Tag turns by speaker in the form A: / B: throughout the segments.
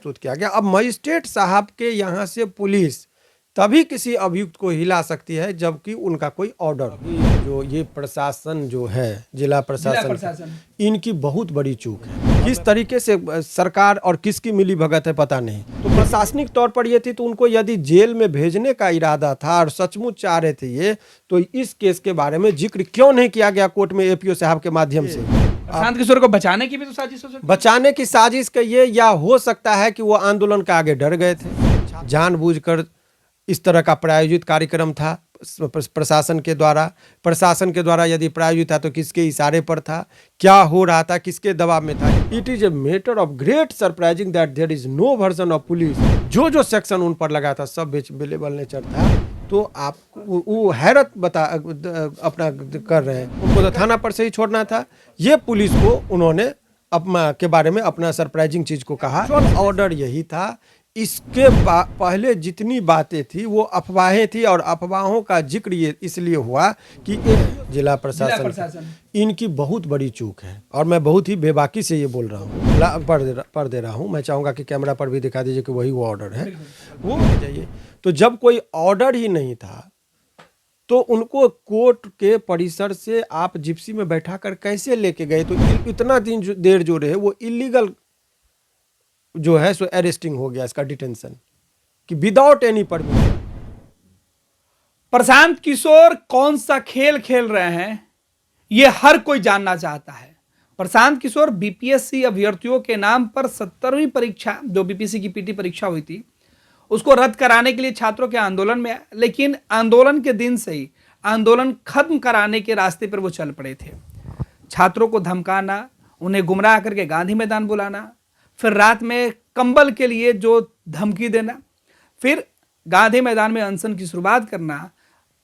A: प्रस्तुत किया गया। अब मजिस्ट्रेट साहब के यहाँ से पुलिस तभी किसी अभियुक्त को हिला सकती है जबकि उनका कोई ऑर्डर हो। जो ये प्रशासन जो है, जिला प्रशासन, इनकी बहुत बड़ी चूक है। किस तरीके से सरकार और किसकी मिली भगत है पता नहीं। तो प्रशासनिक तौर पर ये थी, तो उनको यदि जेल में भेजने का इरादा था और सचमुच चाह रहे थे ये, तो इस केस के बारे में जिक्र क्यों नहीं किया गया कोर्ट में एपीओ साहब के माध्यम से?
B: प्रशांत किशोर को बचाने की भी तो साजिश हो सकती है।
A: बचाने की साजिश का ये, या हो सकता है कि वो आंदोलन के आगे डर गए थे, जानबूझकर इस तरह का प्रायोजित कार्यक्रम था प्रशासन के द्वारा यदि प्रायोजित था तो किसके इशारे पर था, क्या हो रहा था, किसके दबाव में था। It is a matter of great surprising that there is no version of police. जो सेक्शन उन पर लगा था सब अवेलेबल नेचर था। तो आप वो हैरत अपना कर रहे हैं। उनको तो थाना पर से ही छोड़ना था। ये पुलिस को उन्होंने के बारे में अपना सरप्राइजिंग चीज को कहा। ऑर्डर यही था। इसके पहले जितनी बातें थी वो अफवाहें थी, और अफवाहों का जिक्र ये इसलिए हुआ कि जिला प्रशासन इनकी बहुत बड़ी चूक है। और मैं बहुत ही बेबाकी से ये बोल रहा हूँ, पढ़ दे रहा हूँ। मैं चाहूँगा कि कैमरा पर भी दिखा दीजिए कि वही वो ऑर्डर है, वो जाइए। तो जब कोई ऑर्डर ही नहीं था तो उनको कोर्ट के परिसर से आप जिप्सी में बैठा कर कैसे लेके गए? तो इतना देर जो रहे वो इलीगल जो है सो अरेस्टिंग हो गया, इसका डिटेंशन कि without any permission.
B: Prashant Kishor कौन सा खेल खेल रहे हैं ये हर कोई जानना चाहता है। प्रशांत किशोर बीपीएससी अभ्यर्थियों के नाम पर 70वीं परीक्षा, जो बीपीएससी की पीटी परीक्षा हुई थी, उसको रद्द कराने के लिए छात्रों के आंदोलन में, लेकिन आंदोलन के दिन से ही आंदोलन खत्म कराने के रास्ते पर वो चल पड़े थे। छात्रों को धमकाना, उन्हें गुमराह करके गांधी मैदान बुलाना, फिर रात में कंबल के लिए जो धमकी देना, फिर गांधी मैदान में अनशन की शुरुआत करना,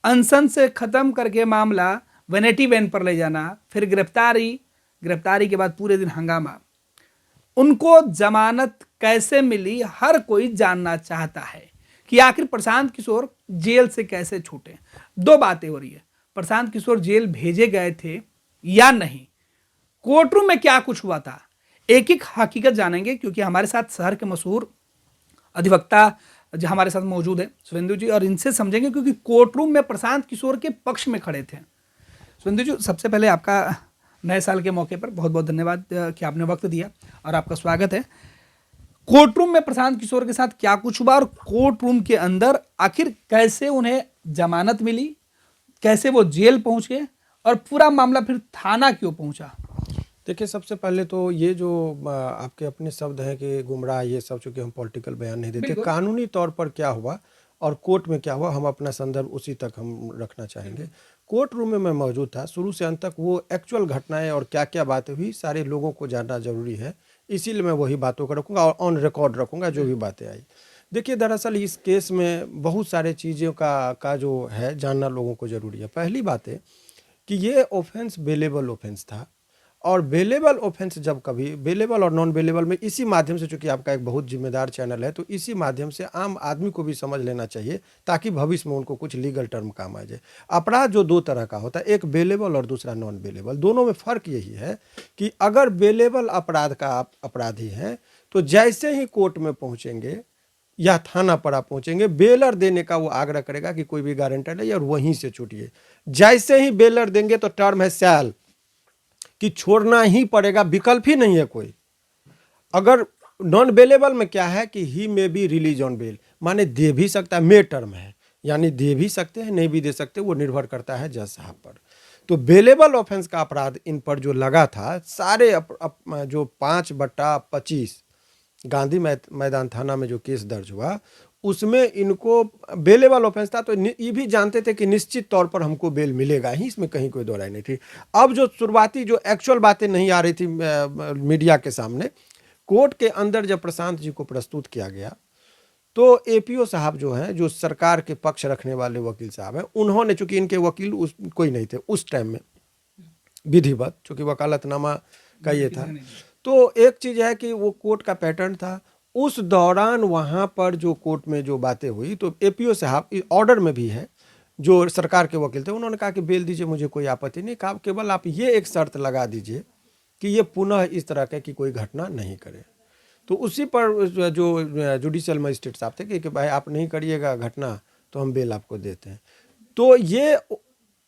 B: अनशन से खत्म करके मामला वैनिटी वैन पर ले जाना, फिर गिरफ्तारी के बाद पूरे दिन हंगामा। उनको जमानत कैसे मिली हर कोई जानना चाहता है कि आखिर प्रशांत किशोर जेल से कैसे छूटे। दो बातें हो रही है, प्रशांत किशोर जेल भेजे गए थे या नहीं, कोर्टरूम में क्या कुछ हुआ था, एक एक हकीकत जानेंगे। क्योंकि हमारे साथ शहर के मशहूर अधिवक्ता जो हमारे साथ मौजूद है सुवेंदु जी, और इनसे समझेंगे क्योंकि कोर्टरूम में प्रशांत किशोर के पक्ष में खड़े थे। सुवेंदु जी, सबसे पहले आपका नए साल के मौके पर बहुत बहुत धन्यवाद कि आपने वक्त दिया और आपका स्वागत है। कोर्टरूम में प्रशांत किशोर के साथ क्या कुछ हुआ और कोर्टरूम के अंदर आखिर कैसे उन्हें जमानत मिली, कैसे वो जेल पहुंचे और पूरा मामला फिर थाना क्यों पहुंचा?
A: देखिए, सबसे पहले तो ये जो आपके अपने शब्द हैं कि गुमराह, ये सब, चूंकि हम पॉलिटिकल बयान नहीं देते, कानूनी तौर पर क्या हुआ और कोर्ट में क्या हुआ, हम अपना संदर्भ उसी तक हम रखना चाहेंगे। कोर्ट रूम में मैं मौजूद था, शुरू से अंत तक वो एक्चुअल घटनाएं और क्या क्या बातें हुई सारे लोगों को जानना जरूरी है, इसीलिए मैं वही बातों को रखूँगा और ऑन रिकॉर्ड रखूँगा जो भी बातें आई। देखिए, दरअसल इस केस में बहुत सारे चीज़ों का जो है जानना लोगों को ज़रूरी है। पहली बात है कि ये ऑफेंस बेलेबल ऑफेंस था, और बेलेबल ऑफेंस जब कभी बेलेबल और नॉन बेलेबल में, इसी माध्यम से, चूंकि आपका एक बहुत जिम्मेदार चैनल है, तो इसी माध्यम से आम आदमी को भी समझ लेना चाहिए ताकि भविष्य में उनको कुछ लीगल टर्म काम आ जाए। अपराध जो दो तरह का होता है, एक बेलेबल और दूसरा नॉन बेलेबल। दोनों में फ़र्क यही है कि अगर बेलेबल अपराध का आप अपराधी हैं तो जैसे ही कोर्ट में पहुँचेंगे या थाना पर आप पहुँचेंगे, बेलर देने का वो आग्रह करेगा कि कोई भी गारंटर है और वहीं से छूटिए। जैसे ही बेलर देंगे तो टर्म है सैल, कि छोड़ना ही पड़ेगा, विकल्प ही नहीं है कोई। अगर नॉन बेलेबल में क्या है कि ही में बी रिलीज ऑन बेल, माने दे भी सकता है, मे टर्म है, यानी दे भी सकते हैं, नहीं भी दे सकते, वो निर्भर करता है जज साहब पर। तो बेलेबल ऑफेंस का अपराध इन पर जो लगा था, सारे जो 5/25 गांधी मैदान थाना में जो केस दर्ज हुआ, उसमें इनको बेलेबल ऑफेंस था। तो ये भी जानते थे कि निश्चित तौर पर हमको बेल मिलेगा ही, इसमें कहीं कोई दो राय नहीं थी। अब जो शुरुआती जो एक्चुअल बातें नहीं आ रही थी मीडिया के सामने, कोर्ट के अंदर जब प्रशांत जी को प्रस्तुत किया गया तो एपीओ साहब जो हैं, जो सरकार के पक्ष रखने वाले वकील साहब हैं, उन्होंने, चूंकि इनके वकील कोई नहीं थे उस टाइम में विधिवत, चूंकि वकालतनामा का ये था, तो एक चीज़ है कि वो कोर्ट का पैटर्न था। उस दौरान वहाँ पर जो कोर्ट में जो बातें हुई, तो एपीओ साहब ऑर्डर में भी है, जो सरकार के वकील थे, उन्होंने कहा कि बेल दीजिए, मुझे कोई आपत्ति नहीं, कहा केवल आप ये एक शर्त लगा दीजिए कि ये पुनः इस तरह के कि कोई घटना नहीं करे। तो उसी पर जो जुडिशियल मजिस्ट्रेट साहब थे कि भाई आप नहीं करिएगा घटना तो हम बेल आपको देते हैं। तो ये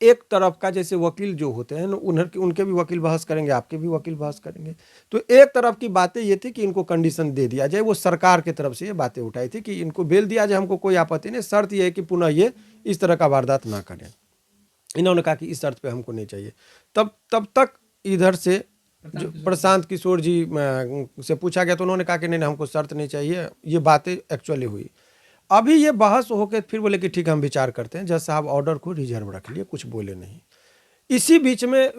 A: एक तरफ का, जैसे वकील जो होते हैं ना, उनके भी वकील बहस करेंगे, आपके भी वकील बहस करेंगे। तो एक तरफ की बातें ये थी कि इनको कंडीशन दे दिया जाए, वो सरकार की तरफ से ये बातें उठाई थी कि इनको बेल दिया जाए, हमको कोई आपत्ति नहीं, शर्त ये है कि पुनः ये इस तरह का वारदात ना करें। इन्होंने कहा कि इस शर्त पे हमको नहीं चाहिए। तब तक इधर से जो प्रशांत किशोर जी से पूछा गया तो उन्होंने कहा कि नहीं हमको शर्त नहीं चाहिए। ये बातें एक्चुअली हुई। अभी ये बहस होकर फिर बोले कि ठीक है हम विचार करते हैं। जज साहब ऑर्डर को रिजर्व रख लिए, कुछ बोले नहीं। इसी बीच में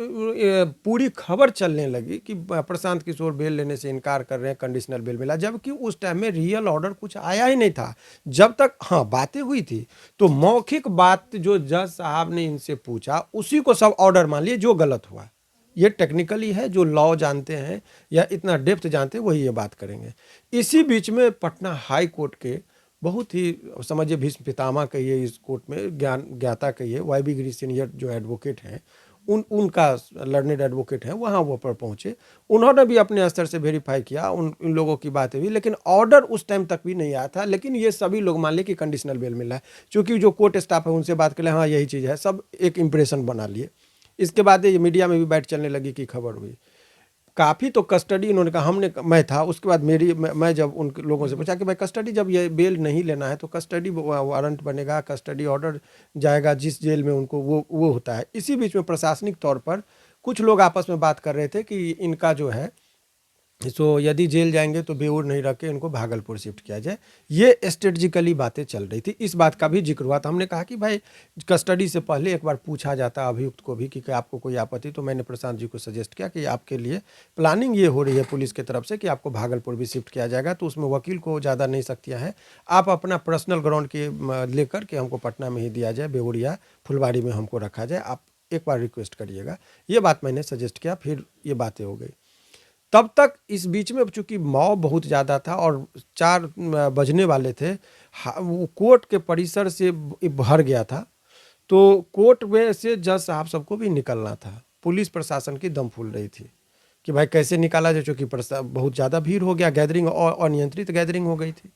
A: पूरी खबर चलने लगी कि प्रशांत किशोर बेल लेने से इनकार कर रहे हैं, कंडीशनल बेल मिला, जबकि उस टाइम में रियल ऑर्डर कुछ आया ही नहीं था। जब तक हाँ बातें हुई थी तो मौखिक बात जो जज साहब ने इनसे पूछा उसी को सब ऑर्डर मान लिए, जो गलत हुआ। ये टेक्निकली है, जो लॉ जानते हैं या इतना डेप्थ जानते हैं वही ये बात करेंगे। इसी बीच में पटना हाई कोर्ट के बहुत ही समझिए भीष्म पितामह कहिए, इस कोर्ट में ज्ञाता कहिए, वाई.बी. गिरी सीनियर जो एडवोकेट हैं, उनका लर्नेड एडवोकेट है, वहाँ वो पर पहुँचे। उन्होंने भी अपने स्तर से वेरीफाई किया उन लोगों की बातें भी, लेकिन ऑर्डर उस टाइम तक भी नहीं आया था। लेकिन ये सभी लोग मान लिए कि कंडीशनल बेल मिल रहा है, क्योंकि जो कोर्ट स्टाफ है उनसे बात कर ले, हाँ यही चीज़ है, सब एक इम्प्रेशन बना लिए। इसके बाद ये मीडिया में भी बैठ चलने लगी कि खबर हुई काफ़ी। तो कस्टडी इन्होंने कहा, मैं था उसके बाद मैं जब उन लोगों से पूछा कि भाई कस्टडी जब ये बेल नहीं लेना है तो कस्टडी वारंट बनेगा, कस्टडी ऑर्डर जाएगा जिस जेल में उनको वो होता है। इसी बीच में प्रशासनिक तौर पर कुछ लोग आपस में बात कर रहे थे कि इनका जो है सो यदि जेल जाएंगे तो बेऊर नहीं रख के इनको भागलपुर शिफ्ट किया जाए। ये स्ट्रेटजिकली बातें चल रही थी। इस बात का भी जिक्र हुआ था। हमने कहा कि भाई कस्टडी से पहले एक बार पूछा जाता अभियुक्त को भी कि आपको कोई आपत्ति, तो मैंने प्रशांत जी को सजेस्ट किया कि आपके लिए प्लानिंग ये हो रही है पुलिस की तरफ से कि आपको भागलपुर भी शिफ्ट किया जाएगा, तो उसमें वकील को ज़्यादा नहीं सख्तियाँ हैं, आप अपना पर्सनल ग्राउंड के लेकर के हमको पटना में ही दिया जाए, बेऊर या फुलवाड़ी में हमको रखा जाए, आप एक बार रिक्वेस्ट करिएगा। ये बात मैंने सजेस्ट किया, फिर ये बातें हो गई। तब तक इस बीच में चूंकि मॉब बहुत ज़्यादा था और 4 बजने वाले थे, वो कोर्ट के परिसर से भर गया था। तो कोर्ट में से जज साहब सबको भी निकलना था। पुलिस प्रशासन की दम फूल रही थी कि भाई कैसे निकाला जाए, चूँकि बहुत ज़्यादा भीड़ हो गया, गैदरिंग और अनियंत्रित गैदरिंग हो गई थी।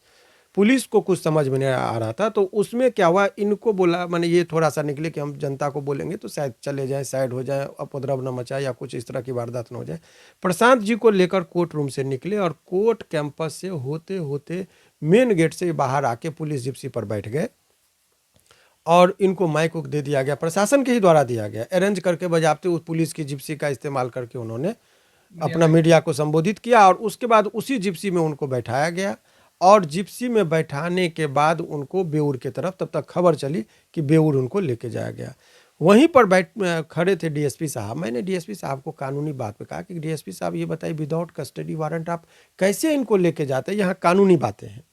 A: पुलिस को कुछ समझ में नहीं आ रहा था। तो उसमें क्या हुआ, इनको बोला, मैंने ये थोड़ा सा निकले कि हम जनता को बोलेंगे तो शायद चले जाएं, साइड हो जाएं, उपद्रव न मचाए या कुछ इस तरह की वारदात न हो जाए। प्रशांत जी को लेकर कोर्ट रूम से निकले और कोर्ट कैंपस से होते होते मेन गेट से बाहर आके पुलिस जिप्सी पर बैठ गए और इनको माइक दे दिया गया, प्रशासन के ही द्वारा दिया गया, अरेंज करके बजाते उस पुलिस की जिप्सी का इस्तेमाल करके उन्होंने अपना मीडिया को संबोधित किया। और उसके बाद उसी जिप्सी में उनको बैठाया गया और जिप्सी में बैठाने के बाद उनको बेऊर की तरफ, तब तक खबर चली कि बेऊर उनको लेके जाया गया। वहीं पर खड़े थे डीएसपी साहब। मैंने डीएसपी साहब को कानूनी बात पे कहा कि डीएसपी साहब ये बताइए, विदाउट कस्टडी वारंट आप कैसे इनको लेके जाते हैं? यहाँ कानूनी बातें हैं।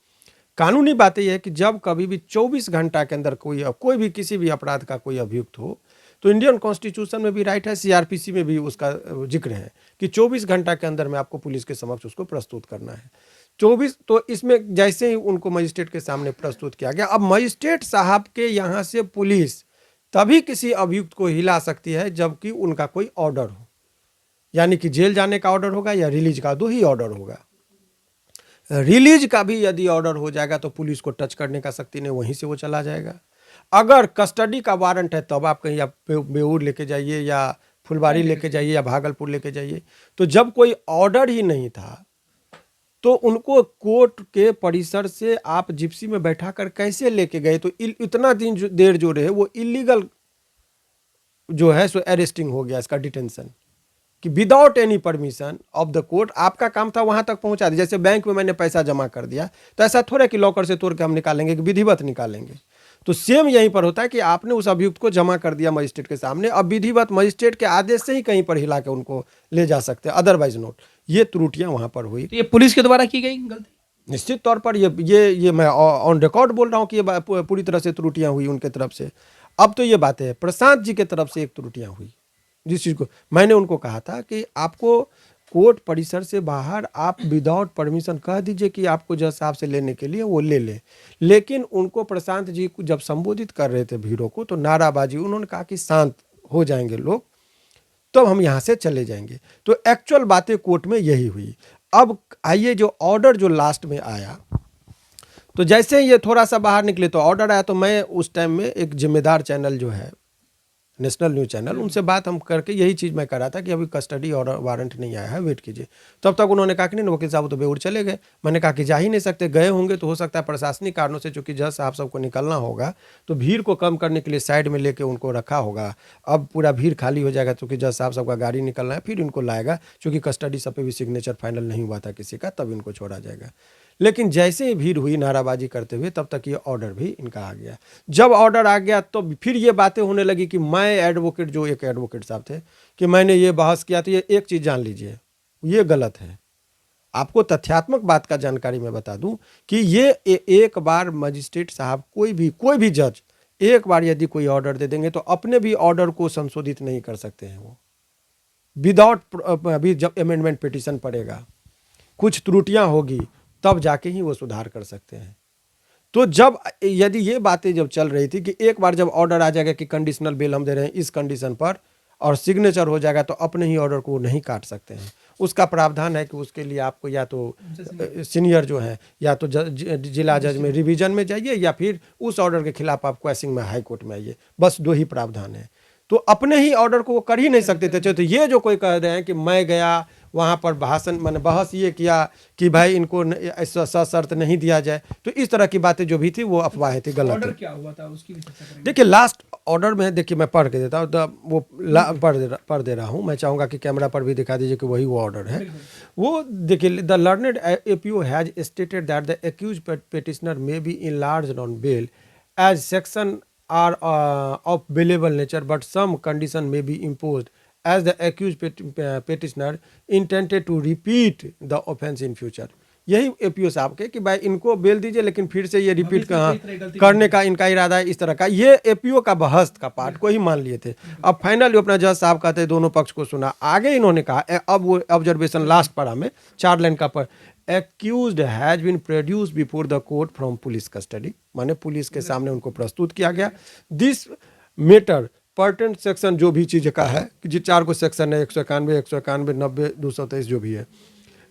A: कानूनी बातें यह है कि जब कभी भी 24 घंटा के अंदर कोई भी किसी भी अपराध का कोई अभियुक्त हो तो इंडियन कॉन्स्टिट्यूशन में भी राइट है, सीआरपीसी में भी उसका जिक्र है कि 24 घंटा के अंदर में आपको पुलिस के समक्ष उसको प्रस्तुत करना है। 24, तो इसमें जैसे ही उनको मजिस्ट्रेट के सामने प्रस्तुत किया गया, अब मजिस्ट्रेट साहब के यहाँ से पुलिस तभी किसी अभियुक्त को हिला सकती है जबकि उनका कोई ऑर्डर हो, यानी कि जेल जाने का ऑर्डर होगा या रिलीज का, 2 ही ऑर्डर होगा। रिलीज का भी यदि ऑर्डर हो जाएगा तो पुलिस को टच करने का शक्ति नहीं, वहीं से वो चला जाएगा। अगर कस्टडी का वारंट है तब आप कहीं या बेऊर लेके जाइए या फुलवाड़ी लेके जाइए या भागलपुर लेके जाइए। तो जब कोई ऑर्डर ही नहीं था तो उनको कोर्ट के परिसर से आप जिप्सी में बैठा कर कैसे लेके गए? तो इतना देर जो रहे वो इलीगल जो है सो अरेस्टिंग हो गया, इसका डिटेंशन, कि without any permission of the court. आपका काम था वहां तक पहुंचा दिया। जैसे बैंक में मैंने पैसा जमा कर दिया तो ऐसा थोड़ा कि लॉकर से तोड़ के हम निकालेंगे, कि विधिवत निकालेंगे। तो सेम यहीं पर होता है कि आपने उस अभियुक्त को जमा कर दिया मजिस्ट्रेट के सामने, अब विधिवत मजिस्ट्रेट के आदेश से ही कहीं पर हिला के उनको ले जा सकते हैं, अदरवाइज नोट। ये त्रुटियां वहां पर हुई।
B: तो ये पुलिस के द्वारा की गई गलती?
A: निश्चित तौर पर ये मैं ऑन रिकॉर्ड बोल रहा हूँ कि ये पूरी तरह से त्रुटियां हुई उनके तरफ से। अब तो ये बातें है, प्रशांत जी के तरफ से एक त्रुटियां हुई, जिस चीज़ को मैंने उनको कहा था कि आपको कोर्ट परिसर से बाहर आप विदाउट परमिशन कह दीजिए कि आपको जज साहब से लेने के लिए वो ले ले। लेकिन उनको प्रशांत जी को जब संबोधित कर रहे थे भीड़ों को तो नाराबाजी, उन्होंने कहा कि शांत हो जाएंगे लोग तो हम यहाँ से चले जाएंगे। तो एक्चुअल बातें कोर्ट में यही हुई। अब आइए जो ऑर्डर जो लास्ट में आया, तो जैसे ही ये थोड़ा सा बाहर निकले तो ऑर्डर आया, तो मैं उस टाइम में एक जिम्मेदार चैनल जो है नेशनल न्यूज़ चैनल, उनसे बात हम करके यही चीज़ मैं कर रहा था कि अभी कस्टडी और वारंट नहीं आया है, वेट कीजिए। तब तक उन्होंने कहा कि नहीं वकील साहब तो बेउर चले गए। मैंने कहा कि जा ही नहीं सकते, गए होंगे तो हो सकता है प्रशासनिक कारणों से, चूंकि जज साहब सबको निकलना होगा तो भीड़ को कम करने के लिए साइड में लेके उनको रखा होगा। अब पूरा भीड़ खाली हो जाएगा क्योंकि जज साहब सबका गाड़ी निकलना है, फिर इनको लाएगा, चूँकि कस्टडी सब पे भी सिग्नेचर फाइनल नहीं हुआ था किसी का, तब इनको छोड़ा जाएगा। लेकिन जैसे ही भीड़ हुई नाराबाजी करते हुए, तब तक ये ऑर्डर भी इनका आ गया। जब ऑर्डर आ गया तो फिर ये बातें होने लगी कि मैं एडवोकेट, जो एक एडवोकेट साहब थे, कि मैंने ये बहस किया। तो ये एक चीज़ जान लीजिए, ये गलत है। आपको तथ्यात्मक बात का जानकारी मैं बता दूं कि ये एक बार मजिस्ट्रेट साहब, कोई भी जज एक बार यदि कोई ऑर्डर दे देंगे तो अपने भी ऑर्डर को संशोधित नहीं कर सकते हैं। वो विदाउट, अभी जब अमेंडमेंट पिटीशन पड़ेगा, कुछ त्रुटियां होगी, तब जाके ही वो सुधार कर सकते हैं। तो जब यदि ये बातें जब चल रही थी कि एक बार जब ऑर्डर आ जाएगा कि कंडीशनल बेल हम दे रहे हैं इस कंडीशन पर, और सिग्नेचर हो जाएगा, तो अपने ही ऑर्डर को नहीं काट सकते हैं। उसका प्रावधान है कि उसके लिए आपको या तो सीनियर जो है, या तो जिला जज में रिवीजन में जाइए, या फिर उस ऑर्डर के खिलाफ आप क्वेसिंग में हाई कोर्ट में आइए। बस दो ही प्रावधान है। तो अपने ही ऑर्डर को वो कर ही नहीं सकते थे। तो ये जो कोई कह रहे हैं कि मैं गया वहाँ पर भाषण, मैंने बहस ये किया कि भाई इनको ऐसा सशर्त नहीं दिया जाए, तो इस तरह की बातें जो भी थी वो अफवाहें थी, गलत
B: ऑर्डर
A: थी।
B: क्या हुआ था उसकी भी चर्चा करेंगे।
A: देखिए लास्ट ऑर्डर में, देखिए मैं पढ़ के देता हूँ, वो पढ़ दे रहा हूँ। मैं चाहूँगा कि कैमरा पर भी दिखा दीजिए कि वही वो ऑर्डर है। वो देखिए, the learned APO has stated that the accused petitioner may be enlarged on bail as section are of bailable nature, but some condition may be imposed as the accused petitioner intended to repeat the offense in future। यही APO साहब के कि भाई इनको bell दीजिए, लेकिन फिर से ये रिपीट करने का इनका इरादा है, इस तरह का। ये एपीओ का बहस का पार्ट को ही मान लिए थे। अब फाइनली अपना जज साहब कहते दोनों पक्ष को सुना, आगे इन्होंने कहा, अब वो ऑब्जर्वेशन लास्ट पढ़ा में 4 लाइन का पर, accused has been produced before the court from police custody, माने पुलिस के सामने उनको प्रस्तुत किया गया। दिस मैटर पर्टेंट सेक्शन, जो भी चीज़ का है कि जी 4 को सेक्शन है, 191, 191, 90, 223 जो भी है,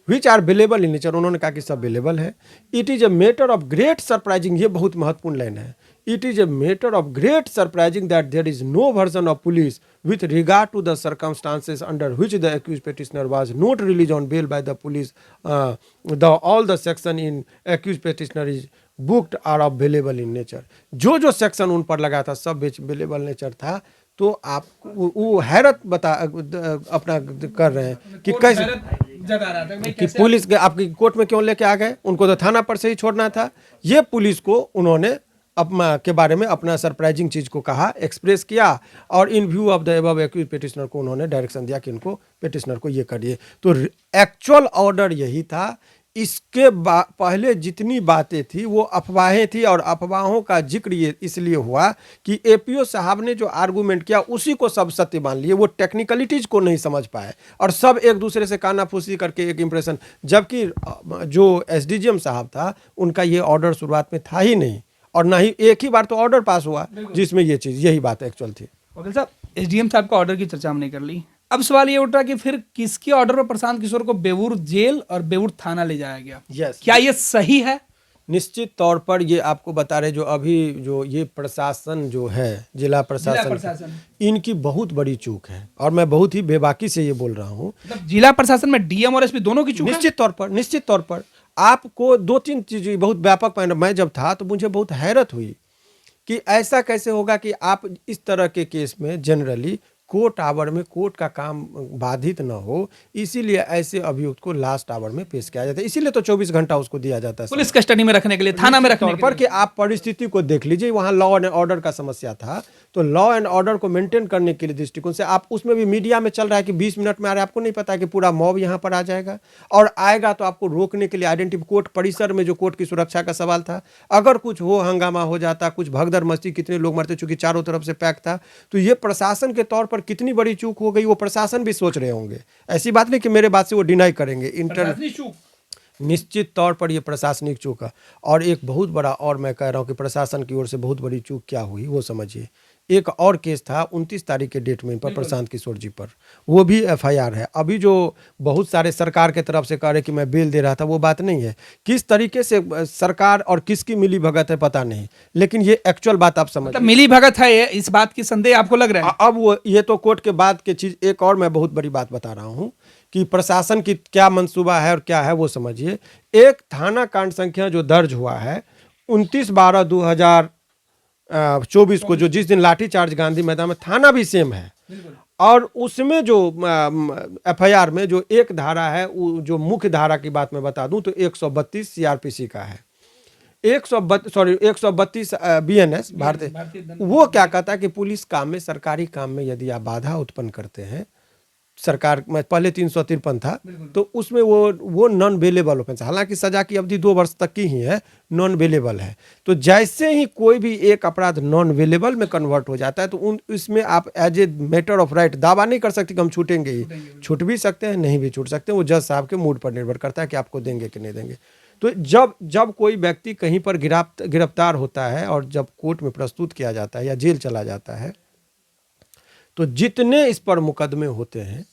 A: which are available in nature, उन्होंने कहा कि सब अवेलेबल है। It is a matter of great surprising, ये बहुत महत्वपूर्ण लाइन है, it is a matter of great surprising that there is no version of police with regard to the circumstances under which the accused petitioner was not released on bail by the police, all the section in accused petitioner is booked are available in nature। जो section उन पर लगा था सब available nature था। तो आप वो हैरत अपना कर रहे हैं कि कैसे
B: जगा रहा था
A: कि पुलिस के आपकी कोर्ट में क्यों लेके आ गए, उनको तो थाना पर से ही छोड़ना था। ये पुलिस को उन्होंने के बारे में अपना सरप्राइजिंग चीज को कहा, एक्सप्रेस किया, और in view of the above accuse petitioner को उन्होंने डायरेक्शन दिया कि इनको पेटिशनर को ये करिए। तो एक्चुअल ऑर्डर यही था। इसके पहले जितनी बातें थी वो अफवाहें थी, और अफवाहों का जिक्र ये इसलिए हुआ कि एपीओ साहब ने जो आर्गूमेंट किया उसी को सब सत्य मान लिए। वो टेक्निकलिटीज को नहीं समझ पाए और सब एक दूसरे से कानाफूसी करके एक इंप्रेशन, जबकि जो एसडीजीएम साहब था उनका ये ऑर्डर शुरुआत में था ही नहीं, और ना ही एक ही बार तो ऑर्डर पास हुआ जिसमें ये चीज, यही बात एक्चुअल थी।
B: वकील साहब, एसडीएम साहब का ऑर्डर की चर्चा हमने कर ली। अब सवाल ये उठ रहा कि फिर किसके ऑर्डर पर प्रशांत किशोर को बेऊर जेल और बेऊर थाना ले जाया गया?
A: यस,
B: क्या ये सही है?
A: निश्चित तौर पर ये आपको बता रहे, जो अभी जो ये प्रशासन जो है, जिला प्रशासन, इनकी बहुत बड़ी चूक है, और मैं बहुत ही बेबाकी से ये बोल रहा हूँ।
B: मतलब जिला प्रशासन में डीएम और एसपी दोनों की चूक है?
A: निश्चित तौर पर आपको 2-3 चीज़ें बहुत व्यापक पॉइंट, मैं जब था तो मुझे बहुत हैरत हुई कि ऐसा कैसे होगा कि आप इस तरह के केस में जनरली कोर्ट आवर में कोर्ट का काम बाधित न हो, इसीलिए ऐसे अभियुक्त को लास्ट आवर में पेश किया जाता है। इसीलिए तो 24 घंटा उसको दिया जाता है
B: पुलिस कस्टडी में रखने के लिए, थाना में रखने
A: पर कि आप परिस्थिति को देख लीजिए। वहाँ लॉ एंड ऑर्डर का समस्या था, तो लॉ एंड ऑर्डर को मेंटेन करने के लिए दृष्टिकोण से आप, उसमें भी मीडिया में चल रहा है कि 20 मिनट में आ रहा है, आपको नहीं पता कि पूरा मॉब यहाँ पर आ जाएगा, और आएगा तो आपको रोकने के लिए आइडेंटिटी, कोर्ट परिसर में जो कोर्ट की सुरक्षा का सवाल था, अगर कुछ हो, हंगामा हो जाता, कुछ भगदड़ मस्ती, कितने लोग मरते, चूंकि चारों तरफ से पैक था। तो ये प्रशासन के तौर पर कितनी बड़ी चूक हो गई, वो प्रशासन भी सोच रहे होंगे। ऐसी बात नहीं कि मेरे बात से वो डिनाई करेंगे। निश्चित तौर पर ये प्रशासनिक चूक है। और एक बहुत बड़ा, और मैं कह रहा हूँ कि प्रशासन की ओर से बहुत बड़ी चूक क्या हुई वो समझिए। एक और केस था 29 तारीख के डेट में इन पर प्रशांत किशोर जी पर, वो भी एफआईआर है। अभी जो बहुत सारे सरकार के तरफ से कह रहे कि मैं बेल दे रहा था, वो बात नहीं है। किस तरीके से सरकार और किसकी मिली भगत है पता नहीं, लेकिन ये एक्चुअल बात आप समझ
B: मतलब मिली भगत है ये, इस बात की संदेह आपको लग रहा है?
A: अब वो ये तो कोर्ट के बाद की चीज। एक और मैं बहुत बड़ी बात बता रहा हूँ कि प्रशासन की क्या मंसूबा है और क्या है वो समझिए। एक थाना कांड संख्या जो दर्ज हुआ है 29/12/2024 को, जो जिस दिन लाठीचार्ज गांधी मैदान में, थाना भी सेम है। और उसमें जो एफआईआर में जो एक धारा है, जो मुख्य धारा की बात मैं बता दूं तो 132 सीआरपीसी का है, 132 बीएनएस भारतीय। वो क्या कहता है कि पुलिस काम में, सरकारी काम में यदि आप बाधा उत्पन्न करते हैं, सरकार में पहले 353 था, तो उसमें वो नॉन बेलेबल ऑफेंस, हालांकि सजा की अवधि 2 वर्ष तक की ही है, नॉन बेलेबल है। तो जैसे ही कोई भी एक अपराध नॉन बेलेबल में कन्वर्ट हो जाता है तो इसमें आप as a matter of right दावा नहीं कर सकते कि हम छूटेंगे ही। छूट भी सकते हैं, नहीं भी छूट सकते हैं, वो जज साहब के मूड पर निर्भर करता है कि आपको देंगे कि नहीं देंगे। तो जब कोई व्यक्ति कहीं पर गिरफ्तार होता है और जब कोर्ट में प्रस्तुत किया जाता है या जेल चला जाता है, तो जितने इस पर मुकदमे होते हैं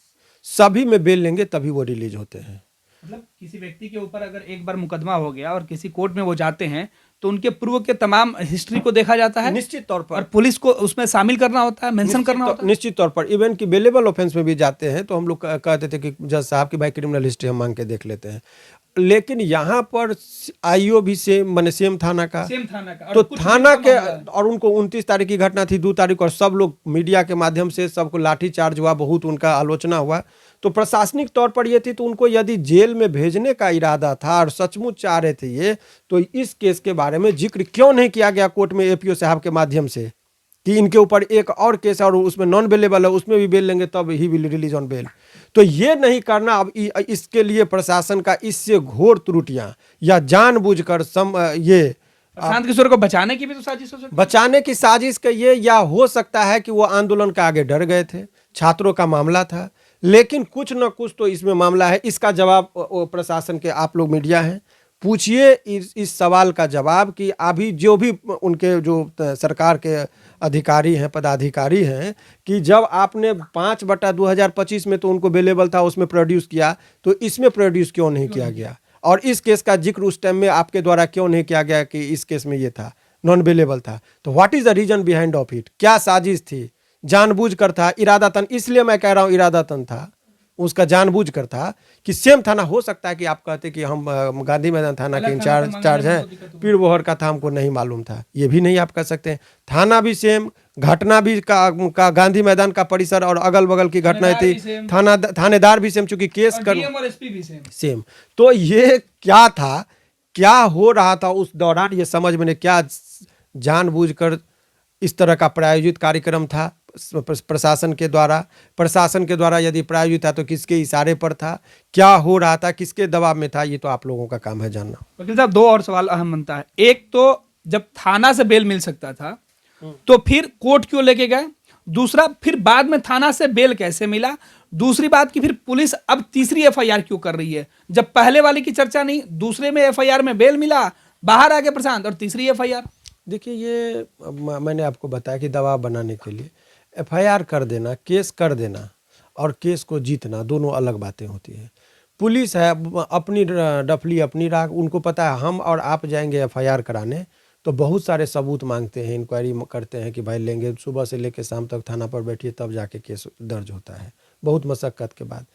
A: सभी में बेल लेंगे तभी वो रिलीज होते हैं।
B: मतलब किसी व्यक्ति के ऊपर अगर एक बार मुकदमा हो गया और किसी कोर्ट में वो जाते हैं तो उनके पूर्व के तमाम हिस्ट्री को देखा जाता है
A: निश्चित तौर पर,
B: और पुलिस को उसमें शामिल करना होता है, मेंशन करना होता है।
A: निश्चित तौर पर इवन कि बेलेबल ऑफेंस में भी जाते हैं तो हम लोग कहते थे कि जज साहब की भाई क्रिमिनल हिस्ट्री हम मांग के देख लेते हैं। लेकिन यहाँ पर आईओ भी सेम थाना का, तो थाना के, और उनको 29 तारीख की घटना थी, 2 तारीख, और सब लोग मीडिया के माध्यम से सबको लाठीचार्ज हुआ, बहुत उनका आलोचना हुआ। तो प्रशासनिक तौर पर ये थी, तो उनको यदि जेल में भेजने का इरादा था और सचमुच चाह रहे थे ये, तो इस केस के बारे में जिक्र क्यों नहीं किया गया कोर्ट में एपीओ साहब के माध्यम से कि इनके ऊपर एक और केस है और उसमें नॉन बेलेबल है, उसमें भी बेल लेंगे तब ही विल रिलीज ऑन बेल। तो ये नहीं करना। अब इसके लिए प्रशासन का इससे घोर त्रुटियां या जानबूझकर ये
B: प्रशांत किशोर को बचाने की भी तो साजिश हो सकती है।
A: बचाने की साजिश का ये, या हो सकता है कि वो आंदोलन के आगे डर गए थे, छात्रों का मामला था, लेकिन कुछ न कुछ तो इसमें मामला है। इसका जवाब प्रशासन के आप लोग मीडिया हैं, पूछिए इस सवाल का जवाब कि अभी जो भी उनके जो सरकार के अधिकारी हैं, पदाधिकारी हैं, कि जब आपने 5/2025 में तो उनको बेलेबल था उसमें प्रोड्यूस किया, तो इसमें प्रोड्यूस क्यों नहीं किया गया? और इस केस का जिक्र उस टाइम में आपके द्वारा क्यों नहीं किया गया कि इस केस में ये था, नॉन बेलेबल था? तो what is the reason behind of it? क्या साजिश थी? जानबूझकर था, इरादतन? इसलिए मैं कह रहा हूं इरादतन था, उसका जानबूझकर था कि सेम थाना। हो सकता है कि आप कहते कि हम गांधी मैदान थाना के इंचार्ज हैं, पीर बोहर का था, हमको नहीं मालूम था, ये भी नहीं आप कह सकते। थाना भी सेम, घटना भी का गांधी मैदान का परिसर और अगल बगल की घटना थी, थानेदार भी सेम, चूंकि केस कर सेम। तो ये क्या था, क्या हो रहा था उस दौरान, ये समझ में नहीं। क्या जानबूझकर इस तरह का प्रायोजित कार्यक्रम था प्रशासन के द्वारा यदि प्रायोजित था तो किसके इशारे पर था, क्या हो रहा था, किसके दबाव में था, ये तो आप लोगों का काम है जानना।
B: वकील साहब, 2 और सवाल अहम बनता है। एक तो जब थाना से बेल मिल सकता था तो फिर कोर्ट क्यों लेके गए? दूसरा, फिर बाद में थाना से बेल कैसे मिला? दूसरी बात कि फिर पुलिस अब तीसरी एफआईआर क्यों कर रही है, जब पहले वाली की चर्चा नहीं, दूसरे में एफआईआर में बेल मिला, बाहर आ गए प्रशांत, और तीसरी एफआईआर?
A: देखिए, ये मैंने आपको बताया कि दबाव बनाने के लिए एफआईआर कर देना, केस कर देना और केस को जीतना दोनों अलग बातें होती हैं। पुलिस है अपनी डफली अपनी राख, उनको पता है हम और आप जाएंगे एफआईआर कराने तो बहुत सारे सबूत मांगते हैं, इंक्वायरी करते हैं कि भाई लेंगे, सुबह से लेकर शाम तक थाना पर बैठिए तब जाके केस दर्ज होता है, बहुत मशक्क़त के बाद।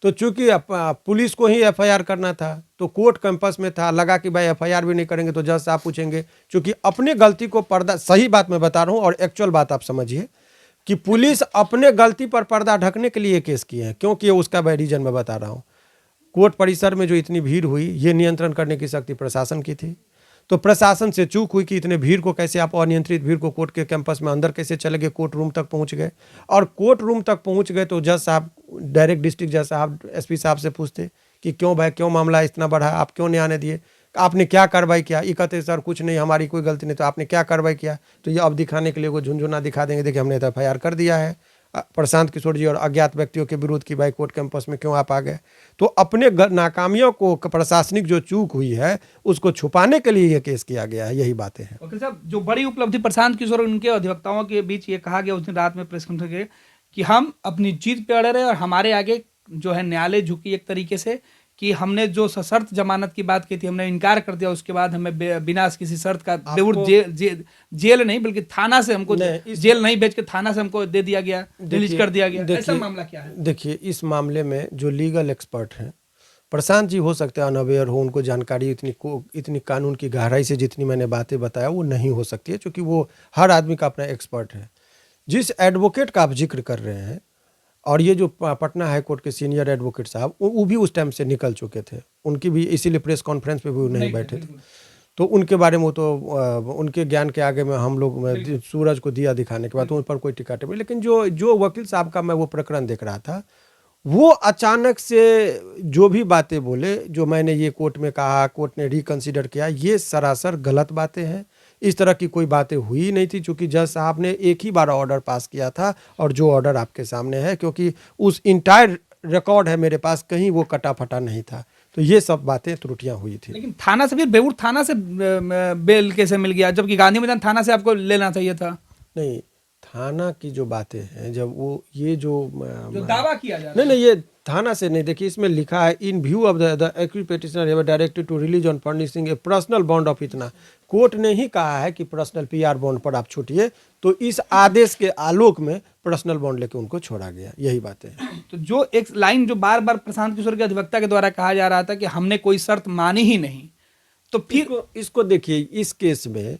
A: तो चूंकि पुलिस को ही एफआईआर करना था तो कोर्ट कैंपस में था, लगा कि भाई एफआईआर भी नहीं करेंगे तो जज साहब पूछेंगे, चूंकि अपने गलती को पर्दा, सही बात मैं बता रहा हूँ और एक्चुअल बात आप समझिए कि पुलिस अपने गलती पर पर्दा ढकने के लिए केस किए हैं। क्यों किए उसका मैं रीजन मैं बता रहा हूँ। कोर्ट परिसर में जो इतनी भीड़ हुई, ये नियंत्रण करने की शक्ति प्रशासन की थी, तो प्रशासन से चूक हुई कि इतने भीड़ को कैसे आप, अनियंत्रित भीड़ को कोर्ट के कैंपस में अंदर कैसे चले गए, कोर्ट रूम तक पहुंच गए। और कोर्ट रूम तक पहुंच गए तो जज साहब डायरेक्ट डिस्ट्रिक्ट जज साहब एसपी साहब से पूछते कि क्यों भाई, क्यों मामला इतना बढ़ा, आप क्यों नहीं आने दिए, आपने क्या कार्रवाई किया? ये कहते सर कुछ नहीं, हमारी कोई गलती नहीं। तो आपने क्या कार्रवाई किया? तो ये अब दिखाने के लिए वो झुनझुना दिखा देंगे, देखिए हमने तो एफआईआर कर दिया है, प्रशांत किशोर जी और अज्ञात व्यक्तियों के विरुद्ध कि भाई कोर्ट कैंपस में क्यों आप आ गए। तो अपने नाकामियों को, प्रशासनिक जो चूक हुई है उसको छुपाने के लिए यह केस किया गया है, यही बातें हैं।
B: वकील साहब, जो बड़ी उपलब्धि प्रशांत किशोर और उनके अधिवक्ताओं के बीच ये कहा गया उस दिन रात में प्रेस कॉन्फ्रेंस के कि हम अपनी जीत पे अड़े रहे और हमारे आगे जो है न्यायालय झुकी एक तरीके से, कि हमने जो सशर्त जमानत की बात की थी हमने इनकार कर दिया, उसके बाद हमें बिना किसी शर्त का बेवुर जेल नहीं बल्कि थाना से हमको जेल नहीं भेज के थाना से हमको दे दिया गया, रिलीज कर दिया गया। ऐसा मामला क्या है?
A: देखिए, इस मामले में जो लीगल एक्सपर्ट हैं, प्रशांत जी हो सकते हैं अनअवेयर हो, उनको जानकारी इतनी कानून की गहराई से जितनी मैंने बातें बताया वो नहीं हो सकती है, क्योंकि वो हर आदमी का अपना एक्सपर्ट है। जिस एडवोकेट का आप जिक्र कर रहे हैं, और ये जो पटना हाई कोर्ट के सीनियर एडवोकेट साहब, वो भी उस टाइम से निकल चुके थे, उनकी भी इसीलिए प्रेस कॉन्फ्रेंस पे भी वो नहीं बैठे थे। तो उनके बारे में वो तो उनके ज्ञान के आगे में हम लोग सूरज को दिया दिखाने के बाद तो उन पर कोई टिकट नहीं। लेकिन जो वकील साहब का मैं वो प्रकरण देख रहा था, वो अचानक से जो भी बातें बोले, जो मैंने ये कोर्ट में कहा, कोर्ट ने रिकंसिडर किया, ये सरासर गलत बातें हैं। इस तरह की कोई बातें हुई नहीं थी, क्योंकि जज साहब ने एक ही बार ऑर्डर पास किया था, और जो ऑर्डर आपके सामने है, क्योंकि उस इंटायर रिकॉर्ड है मेरे पास, कहीं वो कटा फटा नहीं था। तो ये सब बातें त्रुटियां हुई थी।
B: लेकिन थाना से, फिर बेऊर थाना से बेल कैसे मिल गया, जबकि गांधी मैदान थाना से आपको लेना चाहिए था?
A: नहीं, थाना की जो बातें हैं, जब वो ये जो
B: दावा किया जा रहा है,
A: नहीं, ये थाना से नहीं। देखिए, इसमें लिखा है in view of the accuse petitioner have directed to release on furnishing a personal bond of इतना। कोर्ट ने ही कहा है कि पर्सनल पीआर बॉन्ड पर आप छूटिए, तो इस आदेश के आलोक में पर्सनल बॉन्ड लेके उनको छोड़ा गया, यही बातें हैं।
B: तो जो एक लाइन जो बार बार प्रशांत किशोर के अधिवक्ता के द्वारा कहा जा रहा था कि हमने कोई शर्त मानी ही नहीं, तो फिर
A: इसको देखिए, इस केस में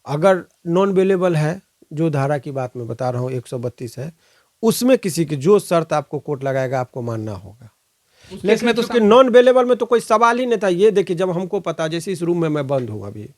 A: अगर नॉन बेलेबल है, जो धारा की बात मैं बता रहा हूँ 132 है, उसमें किसी की जो शर्त आपको कोर्ट लगाएगा आपको मानना होगा। लेकिन तो नॉन अवेलेबल में तो कोई सवाल ही नहीं था। ये देखिए, जब हमको पता, जैसे इस रूम में मैं बंद हूँ, अभी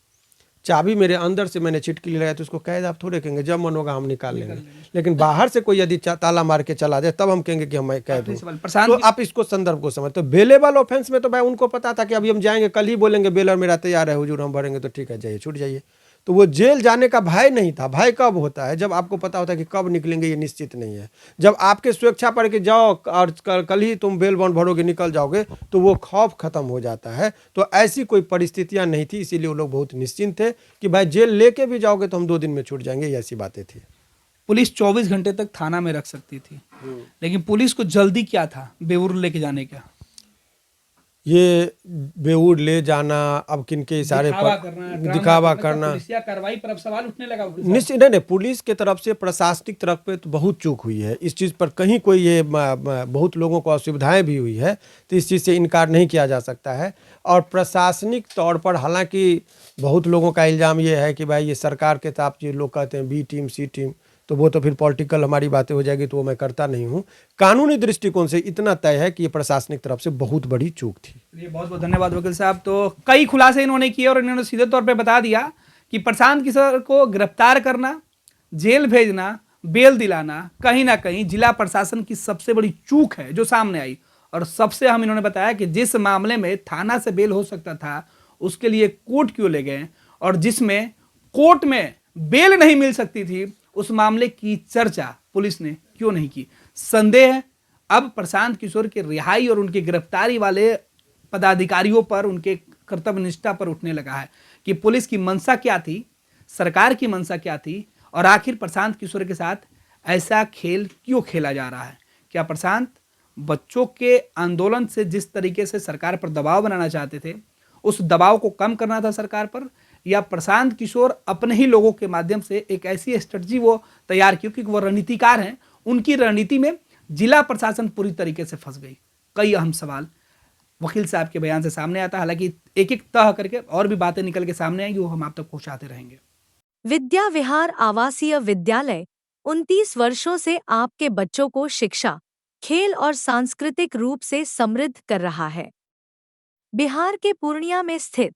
A: चाबी मेरे अंदर से मैंने चिटकी लगाया, तो उसको कैद आप थोड़े कहेंगे, जब मन होगा हम निकाल लेंगे। लेकिन बाहर से कोई यदि ताला मार के चला जाए तब हम कहेंगे कि हम कैद हूँ। तो आप इसको संदर्भ को समझ। तो बेलेबल ऑफेंस में तो भाई उनको पता था कि अभी हम जाएंगे, कल ही बोलेंगे बेलर मेरा तैयार है हुजूर, हम भरेंगे, तो ठीक है जाइए, छूट जाइए। तो वो जेल जाने का भय नहीं था। भय कब होता है? जब आपको पता होता है कि कब निकलेंगे, ये निश्चित नहीं है। जब आपके स्वेच्छा पर कि जाओ और कल ही तुम बेल बॉन्ड भरोगे, निकल जाओगे, तो वो खौफ खत्म हो जाता है। तो ऐसी कोई परिस्थितियां नहीं थी, इसीलिए वो लोग बहुत निश्चिंत थे कि भाई जेल लेके भी जाओगे तो हम 2 दिन में छूट जाएंगे, ऐसी बातें थी।
B: पुलिस 24 घंटे तक थाना में रख सकती थी, लेकिन पुलिस को जल्दी क्या था बेऊर लेके जाने का?
A: ये बेऊर ले जाना, अब किनके इशारे पर दिखावा करना,
B: कार्रवाई पर अब सवाल उठने लगा।
A: निश्चित नहीं, पुलिस के तरफ से, प्रशासनिक तरफ पे तो बहुत चूक हुई है इस चीज़ पर। कहीं कोई ये बहुत लोगों को असुविधाएं भी हुई है, तो इस चीज़ से इनकार नहीं किया जा सकता है। और प्रशासनिक तौर पर हालांकि बहुत लोगों का इल्ज़ाम ये है कि भाई ये सरकार के ताप, ये लोग कहते हैं बी टीम सी टीम, तो वो तो फिर पॉलिटिकल हमारी बातें हो जाएगी, तो वो मैं करता नहीं हूँ। कानूनी दृष्टिकोण से इतना तय है कि ये प्रशासनिक तरफ से बहुत बड़ी चूक थी।
B: बहुत बहुत धन्यवाद वकील साहब। तो कई खुलासे इन्होंने किए और इन्होंने सीधे तौर पे बता दिया कि प्रशांत किशोर को गिरफ्तार करना, जेल भेजना, बेल दिलाना कहीं ना कहीं जिला प्रशासन की सबसे बड़ी चूक है जो सामने आई। और सबसे हम इन्होंने बताया कि जिस मामले में थाना से बेल हो सकता था, उसके लिए कोर्ट क्यों ले गए, और जिसमें कोर्ट में बेल नहीं मिल सकती थी, उस मामले की चर्चा पुलिस ने क्यों नहीं की। संदेह है अब प्रशांत किशोर की रिहाई और उनकी गिरफ्तारी वाले पदाधिकारियों पर, उनके कर्तव्य निष्ठा पर उठने लगा है कि पुलिस की मंशा क्या थी, सरकार की मंशा क्या थी, और आखिर प्रशांत किशोर के साथ ऐसा खेल क्यों खेला जा रहा है। क्या प्रशांत बच्चों के आंदोलन से जिस तरीके से सरकार पर दबाव बनाना चाहते थे, उस दबाव को कम करना था सरकार पर, या प्रशांत किशोर अपने ही लोगों के माध्यम से एक ऐसी स्ट्रेटजी वो तैयार की, क्योंकि वो रणनीतिकार हैं, उनकी रणनीति में जिला प्रशासन पूरी तरीके से फंस गई। कई अहम सवाल वकील साहब के बयान से सामने आता है। हालांकि एक एक तह करके और भी बातें निकल के सामने आएंगी, वो हम आप तक पहुंचाते रहेंगे।
C: विद्या विहार आवासीय विद्यालय 29 वर्षों से आपके बच्चों को शिक्षा, खेल और सांस्कृतिक रूप से समृद्ध कर रहा है। बिहार के पूर्णिया में स्थित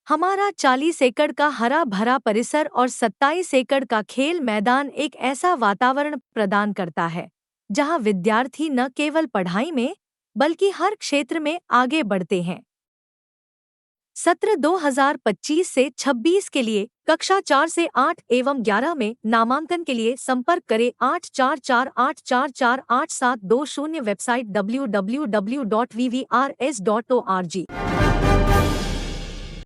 C: हमारा 40 एकड़ का हरा भरा परिसर और 27 एकड़ का खेल मैदान एक ऐसा वातावरण प्रदान करता है जहां विद्यार्थी न केवल पढ़ाई में बल्कि हर क्षेत्र में आगे बढ़ते हैं। सत्र 2025 से 26 के लिए कक्षा 4 से 8 एवं 11 में नामांकन के लिए संपर्क करें 8448448720 वेबसाइट www.vvrs.org।